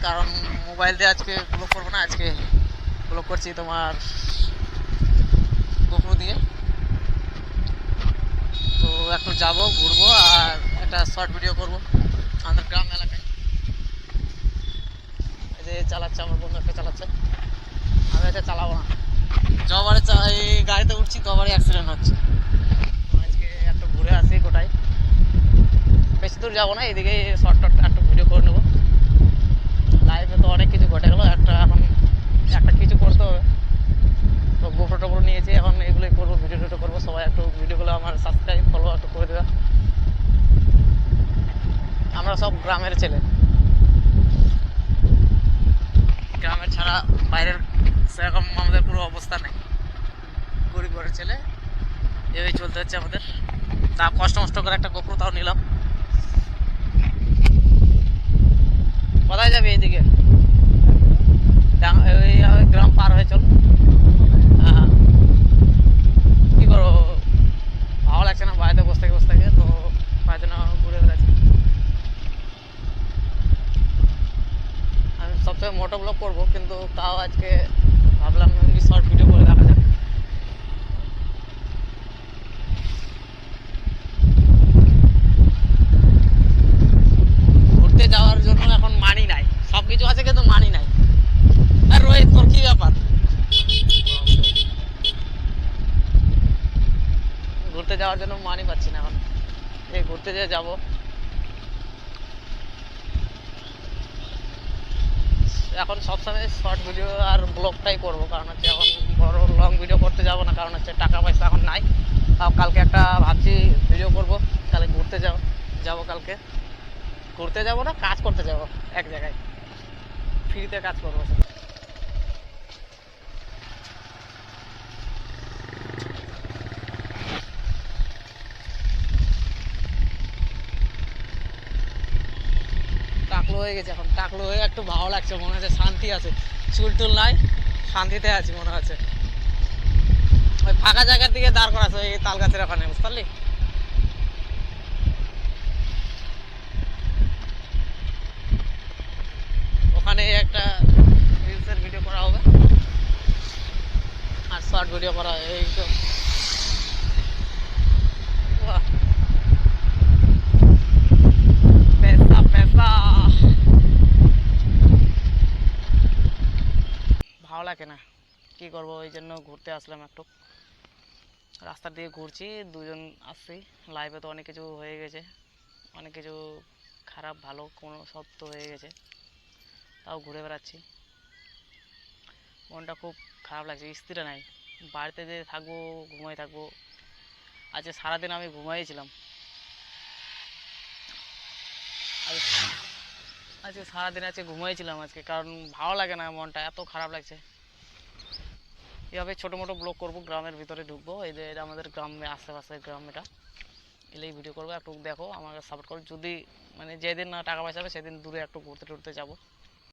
কারণ মোবাইল দিয়ে আজকে ব্লগ করবো না, আজকে ব্লগ করছি তোমার গোপ্রো দিয়ে। তো একটু যাব, ঘুরবো আর একটা শর্ট ভিডিও করবো আমাদের গ্রাম এলাকায়। এই যে চালাচ্ছে আমার বন্ধু, একটা চালাচ্ছে, আমি এটা চালাবো না। যবারে এই গাড়িতে উঠছি তবারই অ্যাক্সিডেন্ট হচ্ছে। আজকে একটু ঘুরে আসি গোটাই, বেশি দূর যাবো না, এদিকে শর্ট টট একটু ভিডিও করে নেবো। লাইফে তো অনেক কিছু ঘটে গেলো, এখন একটা কিছু করতে হবে। তো গোপ্রো টোপ্রো নিয়েছি, এখন এগুলোই করবো, ভিডিও টিডিও করবো। সবাই একটু ভিডিওগুলো আমার সাবস্ক্রাইব ফলো একটু করে দেবে। আমরা সব গ্রামের ছেলে, গ্রামের ছাড়া বাইরের সেরকম আমাদের পুরো অবস্থা নেই। গরিব ঘরের ছেলে, এভাবেই চলতে হচ্ছে আমাদের। তা কষ্ট মষ্ট করে একটা গোপ্রো তাও নিলাম। কোথায় যাবি? এইদিকে গ্রাম পার হয়ে চল। কি করবো, ভালো লাগছে না বাড়িতে বসে থেকে, তো তাই জন্য ঘুরে বেড়াচ্ছি। আমি সবসময় মোটো ব্লগ করবো, কিন্তু তাও আজকে ভাবলাম শর্ট ভিডিও করে দেখা যাক। ঘুরতে যাওয়ার জন্য এখন মানি নাই, সব কিছু আছে কিন্তু মানি নাই। আর রোহিত, তোর কি ব্যাপার? ঘুরতে যাওয়ার জন্য মানি পাচ্ছি না এখন। এই ঘুরতে যে যাবো, এখন সবসময় শর্ট ভিডিও আর ব্লগটাই করবো, কারণ হচ্ছে এখন বড় লং ভিডিও করতে যাবো না, কারণ হচ্ছে টাকা পয়সা এখন নাই। তাও কালকে একটা ভাবছি ভিডিও করবো, কালকে ঘুরতে যাবো কালকে ঘুরতে যাবো না, কাজ করতে যাবো এক জায়গায়, ফ্রিতে কাজ করবো। টাকলো হয়ে গেছে, এখন টাকলো হয়ে একটু ভালো লাগছে, মনে হচ্ছে শান্তি আছে, চুল টুল নাই, শান্তিতে আছি মনে হচ্ছে। ওই ফাঁকা জায়গার দিকে দাঁড় করাছে, ওই তাল গাছের ওখানে, বুঝতে পারলি? ওখানে একটা রিলসের ভিডিও করা হবে আর শর্ট ভিডিও করা হবে, এই তো। পেশা পেশা ভালো লাগে না, কি করবো, ওই জন্য ঘুরতে আসলাম একটু। রাস্তার দিকে ঘুরছি, দুজন আসছি। লাইফে তো অনেক কিছু হয়ে গেছে, অনেক কিছু খারাপ ভালো কোনো সব তো হয়ে গেছে, তাও ঘুরে বেড়াচ্ছি। মনটা খুব খারাপ লাগছে, স্থির নাই। বাড়িতে যে থাকবো, ঘুমাই থাকবো। আজকে সারাদিন আমি ঘুমাইছিলাম, আজকে সারাদিন আজকে ঘুমাইছিলাম আজকে, কারণ ভালো লাগে না, মনটা এত খারাপ লাগছে। এভাবে ছোটো মোটো ব্লগ করবো, গ্রামের ভিতরে ঢুকবো। এই যে এটা আমাদের গ্রামে, আশেপাশের গ্রাম, এটা এলেই ভিডিও করবো। একটু দেখো, আমাকে সাপোর্ট করো। যদি মানে যেদিন না টাকা পয়সা হবে সেদিন দূরে একটু ঘুরতে টুরতে যাবো।